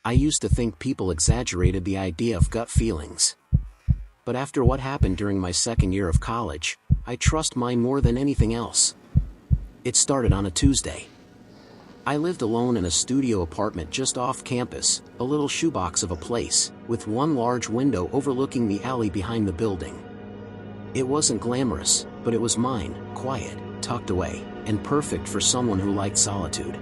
I used to think people exaggerated the idea of gut feelings. But after what happened during my second year of college, I trust mine more than anything else. It started on a Tuesday. I lived alone in a studio apartment just off campus, a little shoebox of a place, with one large window overlooking the alley behind the building. It wasn't glamorous, but it was mine, quiet, tucked away, and perfect for someone who liked solitude.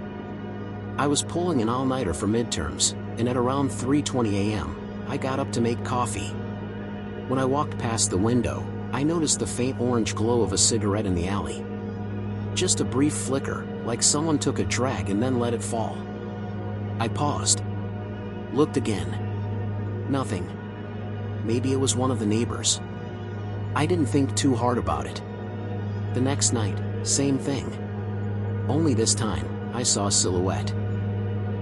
I was pulling an all-nighter for midterms, and at around 3:20 a.m., I got up to make coffee. When I walked past the window, I noticed the faint orange glow of a cigarette in the alley. Just a brief flicker, like someone took a drag and then let it fall. I paused. Looked again. Nothing. Maybe it was one of the neighbors. I didn't think too hard about it. The next night, same thing. Only this time, I saw a silhouette.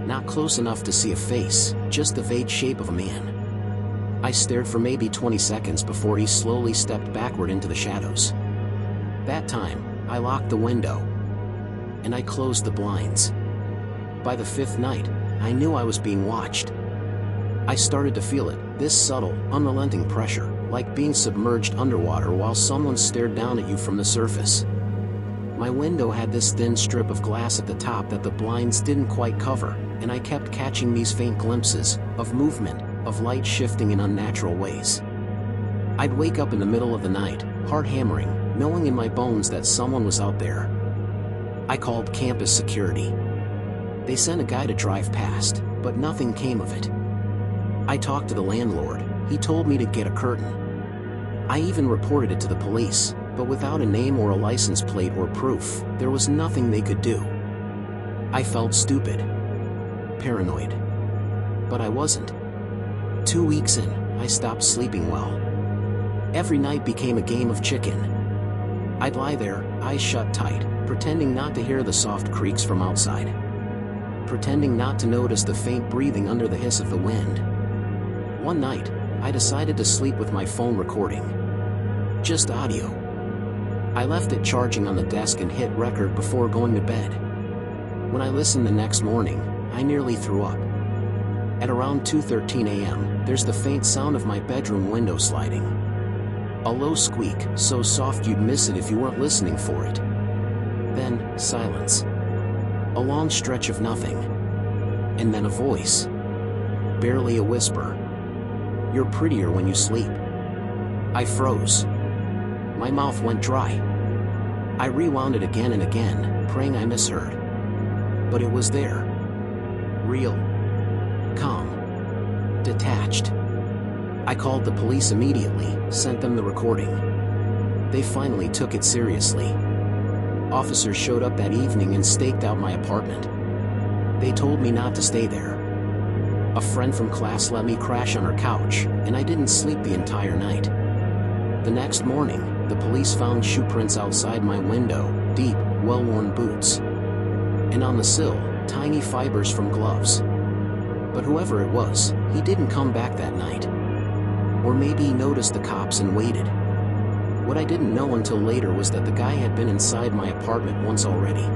Not close enough to see a face, just the vague shape of a man. I stared for maybe 20 seconds before he slowly stepped backward into the shadows. That time, I locked the window. And I closed the blinds. By the fifth night, I knew I was being watched. I started to feel it, this subtle, unrelenting pressure, like being submerged underwater while someone stared down at you from the surface. My window had this thin strip of glass at the top that the blinds didn't quite cover, and I kept catching these faint glimpses of movement, of light shifting in unnatural ways. I'd wake up in the middle of the night, heart hammering, knowing in my bones that someone was out there. I called campus security. They sent a guy to drive past, but nothing came of it. I talked to the landlord. He told me to get a curtain. I even reported it to the police, but without a name or a license plate or proof, there was nothing they could do. I felt stupid. Paranoid. But I wasn't. 2 weeks in, I stopped sleeping well. Every night became a game of chicken. I'd lie there, eyes shut tight, pretending not to hear the soft creaks from outside. Pretending not to notice the faint breathing under the hiss of the wind. One night, I decided to sleep with my phone recording. Just audio. I left it charging on the desk and hit record before going to bed. When I listened the next morning, I nearly threw up. At around 2:13 a.m., there's the faint sound of my bedroom window sliding. A low squeak, so soft you'd miss it if you weren't listening for it. Then, silence. A long stretch of nothing. And then a voice. Barely a whisper. "You're prettier when you sleep." I froze. My mouth went dry. I rewound it again and again, praying I misheard. But it was there. Real. Calm. Detached. I called the police immediately, sent them the recording. They finally took it seriously. Officers showed up that evening and staked out my apartment. They told me not to stay there. A friend from class let me crash on her couch, and I didn't sleep the entire night. The next morning, the police found shoe prints outside my window, deep, well-worn boots. And on the sill, tiny fibers from gloves. But whoever it was, he didn't come back that night. Or maybe he noticed the cops and waited. What I didn't know until later was that the guy had been inside my apartment once already.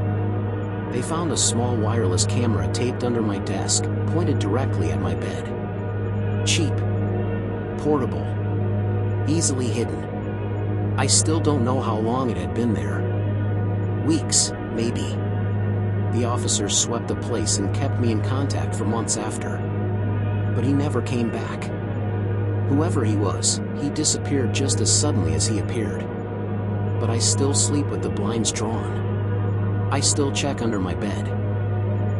They found a small wireless camera taped under my desk, pointed directly at my bed. Cheap. Portable. Easily hidden. I still don't know how long it had been there. Weeks, maybe. The officers swept the place and kept me in contact for months after. But he never came back. Whoever he was, he disappeared just as suddenly as he appeared. But I still sleep with the blinds drawn. I still check under my bed.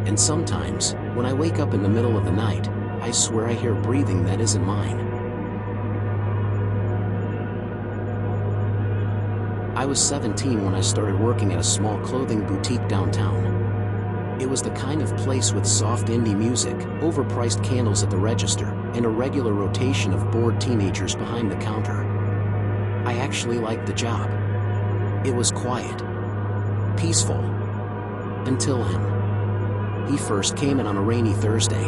And sometimes, when I wake up in the middle of the night, I swear I hear breathing that isn't mine. I was 17 when I started working at a small clothing boutique downtown. It was the kind of place with soft indie music, overpriced candles at the register, and a regular rotation of bored teenagers behind the counter. I actually liked the job. It was quiet. Peaceful. Until him. He first came in on a rainy Thursday.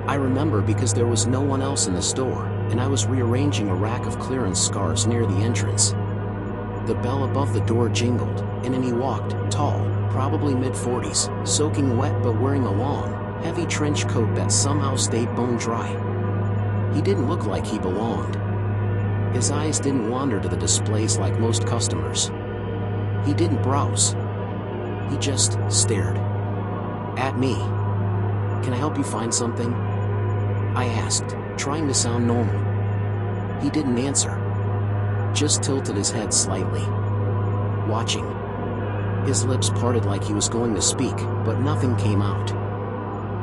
I remember because there was no one else in the store, and I was rearranging a rack of clearance scarves near the entrance. The bell above the door jingled, and in he walked, tall, probably mid-40s, soaking wet but wearing a long, heavy trench coat that somehow stayed bone dry. He didn't look like he belonged. His eyes didn't wander to the displays like most customers. He didn't browse. He just stared at me. "Can I help you find something?" I asked, trying to sound normal. He didn't answer. Just tilted his head slightly, watching. His lips parted like he was going to speak, but nothing came out.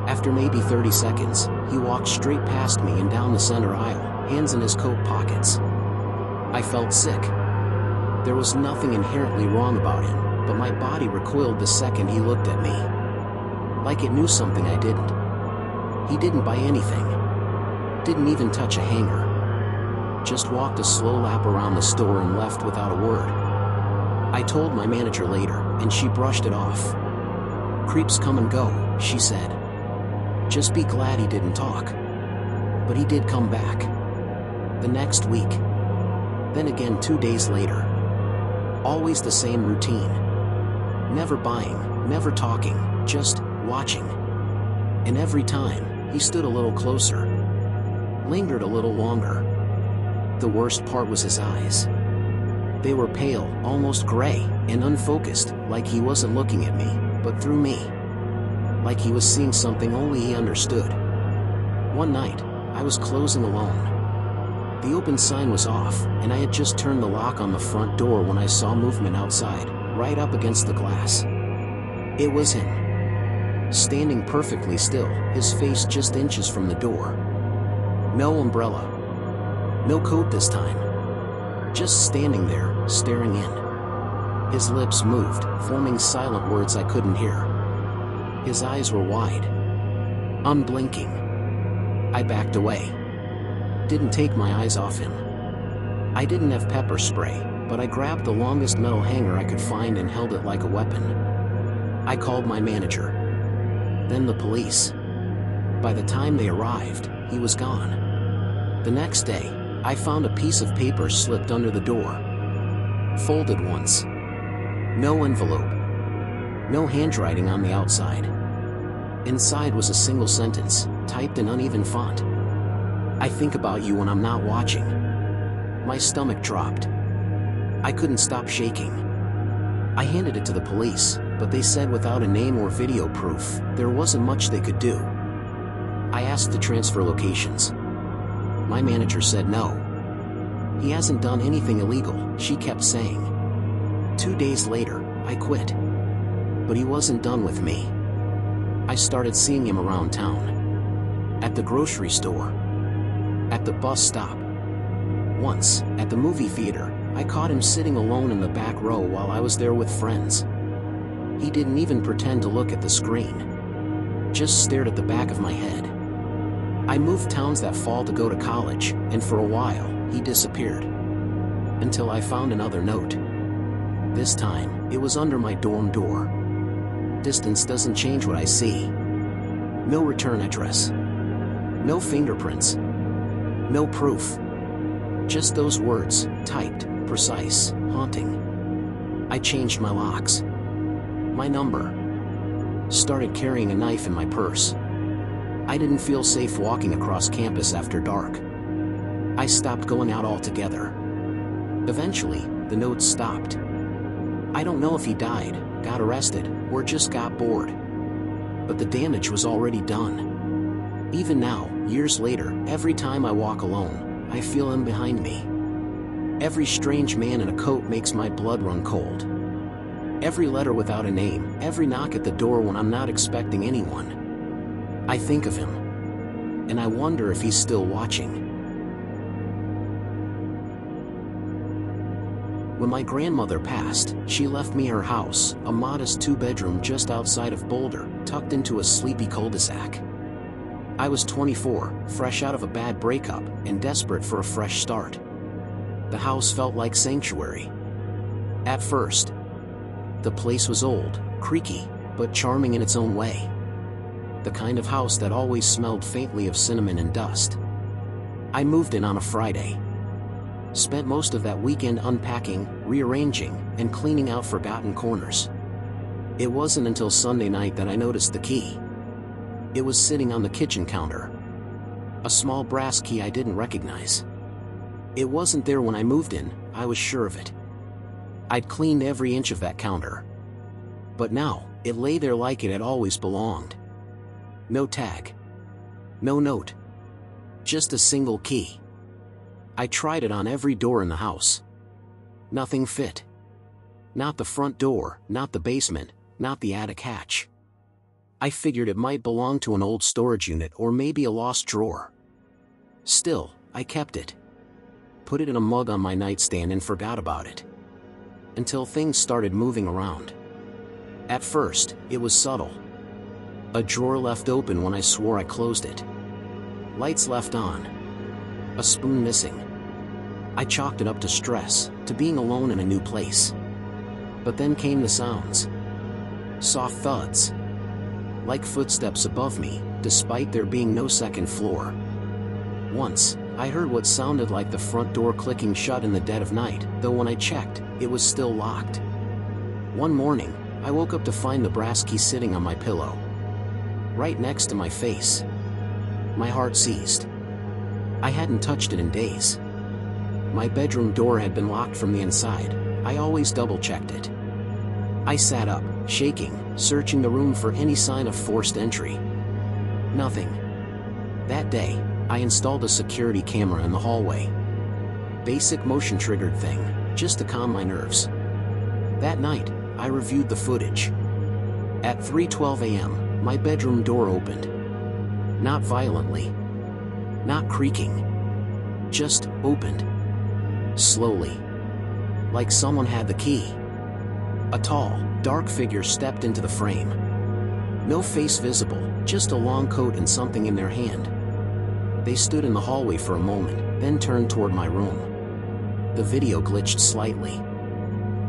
After maybe 30 seconds, he walked straight past me and down the center aisle, hands in his coat pockets. I felt sick. There was nothing inherently wrong about him, but my body recoiled the second he looked at me. Like it knew something I didn't. He didn't buy anything. Didn't even touch a hanger. Just walked a slow lap around the store and left without a word. I told my manager later, and she brushed it off. "Creeps come and go," she said. "Just be glad he didn't talk." But he did come back. The next week. Then again 2 days later. Always the same routine. Never buying, never talking, just watching. And every time, he stood a little closer. Lingered a little longer. The worst part was his eyes. They were pale, almost gray, and unfocused, like he wasn't looking at me, but through me. Like he was seeing something only he understood. One night, I was closing alone. The open sign was off, and I had just turned the lock on the front door when I saw movement outside, right up against the glass. It was him. Standing perfectly still, his face just inches from the door. No umbrella. No coat this time. Just standing there, staring in. His lips moved, forming silent words I couldn't hear. His eyes were wide. Unblinking. I backed away. Didn't take my eyes off him. I didn't have pepper spray, but I grabbed the longest metal hanger I could find and held it like a weapon. I called my manager. Then the police. By the time they arrived, he was gone. The next day, I found a piece of paper slipped under the door. Folded once. No envelope. No handwriting on the outside. Inside was a single sentence, typed in uneven font. "I think about you when I'm not watching." My stomach dropped. I couldn't stop shaking. I handed it to the police, but they said without a name or video proof, there wasn't much they could do. I asked to transfer locations. My manager said no. "He hasn't done anything illegal," she kept saying. 2 days later, I quit. But he wasn't done with me. I started seeing him around town. At the grocery store. At the bus stop. Once, at the movie theater, I caught him sitting alone in the back row while I was there with friends. He didn't even pretend to look at the screen. Just stared at the back of my head. I moved towns that fall to go to college, and for a while, he disappeared. Until I found another note. This time, it was under my dorm door. Distance doesn't change what I see. No return address. No fingerprints. No proof. Just those words, typed, precise, haunting. I changed my locks. My number. Started carrying a knife in my purse. I didn't feel safe walking across campus after dark. I stopped going out altogether. Eventually, the notes stopped. I don't know if he died, got arrested, or just got bored. But the damage was already done. Even now, years later, every time I walk alone, I feel him behind me. Every strange man in a coat makes my blood run cold. Every letter without a name, every knock at the door when I'm not expecting anyone. I think of him. And I wonder if he's still watching. When my grandmother passed, she left me her house, a modest 2-bedroom just outside of Boulder, tucked into a sleepy cul-de-sac. I was 24, fresh out of a bad breakup, and desperate for a fresh start. The house felt like sanctuary. At first. The place was old, creaky, but charming in its own way. The kind of house that always smelled faintly of cinnamon and dust. I moved in on a Friday. Spent most of that weekend unpacking, rearranging, and cleaning out forgotten corners. It wasn't until Sunday night that I noticed the key. It was sitting on the kitchen counter. A small brass key I didn't recognize. It wasn't there when I moved in, I was sure of it. I'd cleaned every inch of that counter. But now, it lay there like it had always belonged. No tag. No note. Just a single key. I tried it on every door in the house. Nothing fit. Not the front door, not the basement, not the attic hatch. I figured it might belong to an old storage unit or maybe a lost drawer. Still, I kept it. Put it in a mug on my nightstand and forgot about it. Until things started moving around. At first, it was subtle. A drawer left open when I swore I closed it. Lights left on. A spoon missing. I chalked it up to stress, to being alone in a new place. But then came the sounds. Soft thuds. Like footsteps above me, despite there being no second floor. Once, I heard what sounded like the front door clicking shut in the dead of night, though when I checked, it was still locked. One morning, I woke up to find the brass key sitting on my pillow. Right next to my face. My heart seized. I hadn't touched it in days. My bedroom door had been locked from the inside. I always double-checked it. I sat up, shaking, searching the room for any sign of forced entry. Nothing. That day, I installed a security camera in the hallway. Basic motion-triggered thing, just to calm my nerves. That night, I reviewed the footage. At 3:12 a.m., my bedroom door opened. Not violently. Not creaking. Just opened. Slowly. Like someone had the key. A tall, dark figure stepped into the frame. No face visible, just a long coat and something in their hand. They stood in the hallway for a moment, then turned toward my room. The video glitched slightly.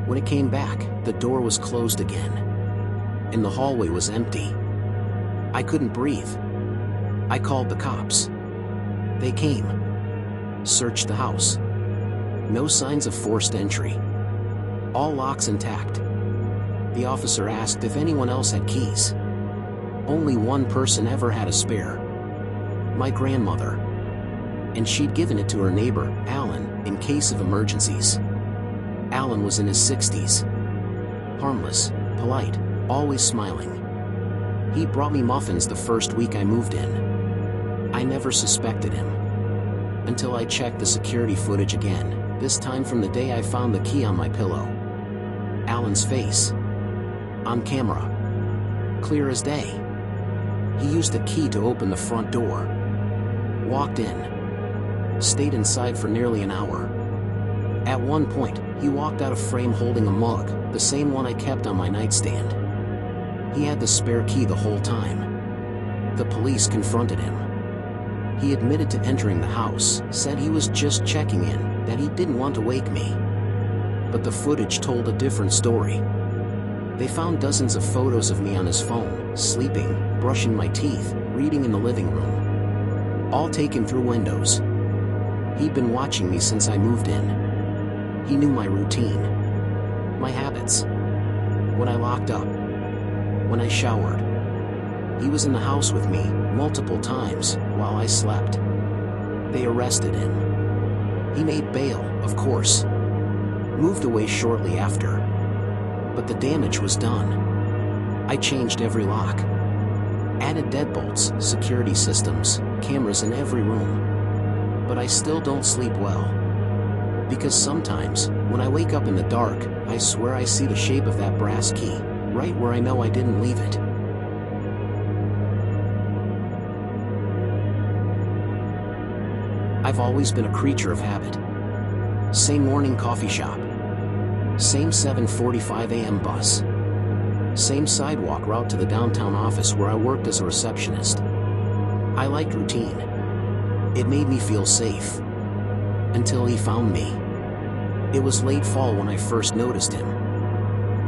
When it came back, the door was closed again. And the hallway was empty. I couldn't breathe. I called the cops. They came. Searched the house. No signs of forced entry. All locks intact. The officer asked if anyone else had keys. Only one person ever had a spare. My grandmother. And she'd given it to her neighbor, Alan, in case of emergencies. Alan was in his 60s. Harmless, polite, always smiling. He brought me muffins the first week I moved in. I never suspected him. Until I checked the security footage again, this time from the day I found the key on my pillow. Alan's face. On camera. Clear as day. He used a key to open the front door. Walked in. Stayed inside for nearly an hour. At one point, he walked out of frame holding a mug, the same one I kept on my nightstand. He had the spare key the whole time. The police confronted him. He admitted to entering the house, said he was just checking in, that he didn't want to wake me. But the footage told a different story. They found dozens of photos of me on his phone, sleeping, brushing my teeth, reading in the living room. All taken through windows. He'd been watching me since I moved in. He knew my routine. My habits. When I locked up. When I showered. He was in the house with me, multiple times, while I slept. They arrested him. He made bail, of course. Moved away shortly after. But the damage was done. I changed every lock. Added deadbolts, security systems, cameras in every room. But I still don't sleep well. Because sometimes, when I wake up in the dark, I swear I see the shape of that brass key, right where I know I didn't leave it. I've always been a creature of habit. Same morning coffee shop. Same 7:45 a.m. bus. Same sidewalk route to the downtown office where I worked as a receptionist. I liked routine. It made me feel safe. Until he found me. It was late fall when I first noticed him.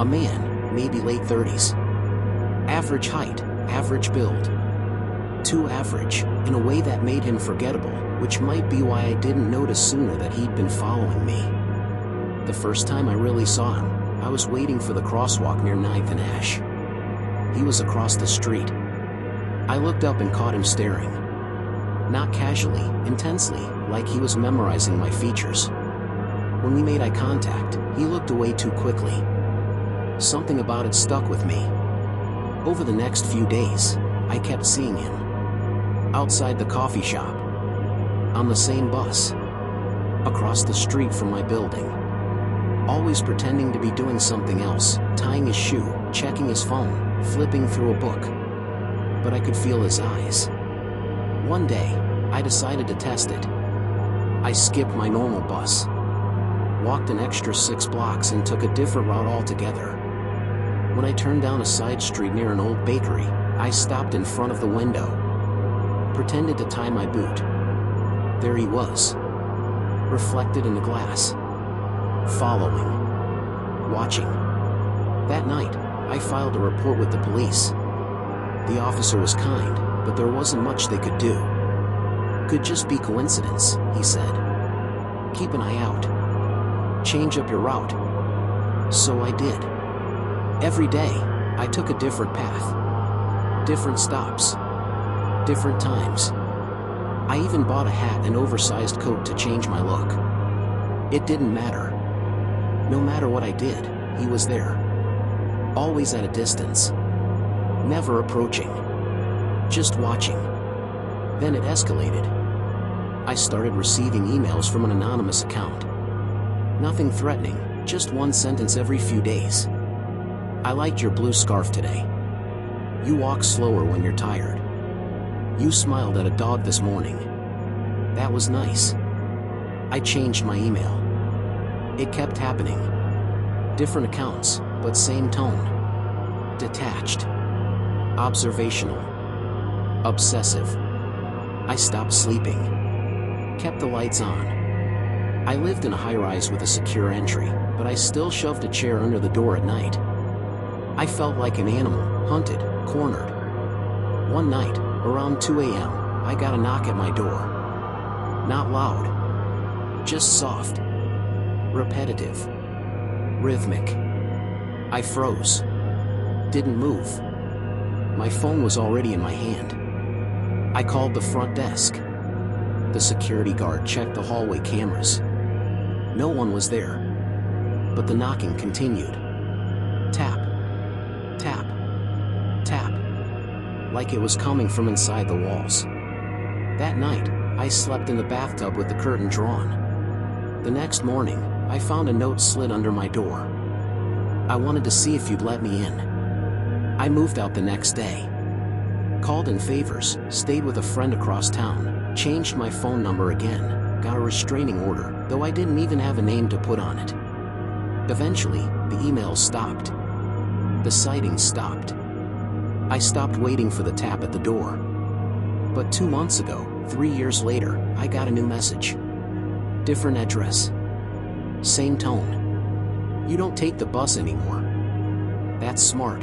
A man, maybe late 30s. Average height, average build. Too average, in a way that made him forgettable, which might be why I didn't notice sooner that he'd been following me. The first time I really saw him, I was waiting for the crosswalk near 9th and Ash. He was across the street. I looked up and caught him staring. Not casually, intensely, like he was memorizing my features. When we made eye contact, he looked away too quickly. Something about it stuck with me. Over the next few days, I kept seeing him. Outside the coffee shop. On the same bus. Across the street from my building. Always pretending to be doing something else, tying his shoe, checking his phone, flipping through a book. But I could feel his eyes. One day, I decided to test it. I skipped my normal bus. Walked an extra 6 blocks and took a different route altogether. When I turned down a side street near an old bakery, I stopped in front of the window. Pretended to tie my boot. There he was. Reflected in the glass. Following. Watching. That night, I filed a report with the police. The officer was kind, but there wasn't much they could do. Could just be coincidence, he said. Keep an eye out. Change up your route. So I did. Every day, I took a different path. Different stops. Different times. I even bought a hat and oversized coat to change my look. It didn't matter. No matter what I did, he was there. Always at a distance. Never approaching. Just watching. Then it escalated. I started receiving emails from an anonymous account. Nothing threatening, just one sentence every few days. I liked your blue scarf today. You walk slower when you're tired. You smiled at a dog this morning. That was nice. I changed my email. It kept happening. Different accounts, but same tone. Detached. Observational. Obsessive. I stopped sleeping. Kept the lights on. I lived in a high-rise with a secure entry, but I still shoved a chair under the door at night. I felt like an animal, hunted, cornered. One night, around 2 a.m., I got a knock at my door. Not loud. Just soft. Repetitive. Rhythmic. I froze. Didn't move. My phone was already in my hand. I called the front desk. The security guard checked the hallway cameras. No one was there. But the knocking continued. Tap. Tap. Tap. Like it was coming from inside the walls. That night, I slept in the bathtub with the curtain drawn. The next morning, I found a note slid under my door. I wanted to see if you'd let me in. I moved out the next day. Called in favors, stayed with a friend across town, changed my phone number again, got a restraining order, though I didn't even have a name to put on it. Eventually, the emails stopped. The sightings stopped. I stopped waiting for the tap at the door. But 2 months ago, 3 years later, I got a new message. Different address. Same tone. You don't take the bus anymore. That's smart.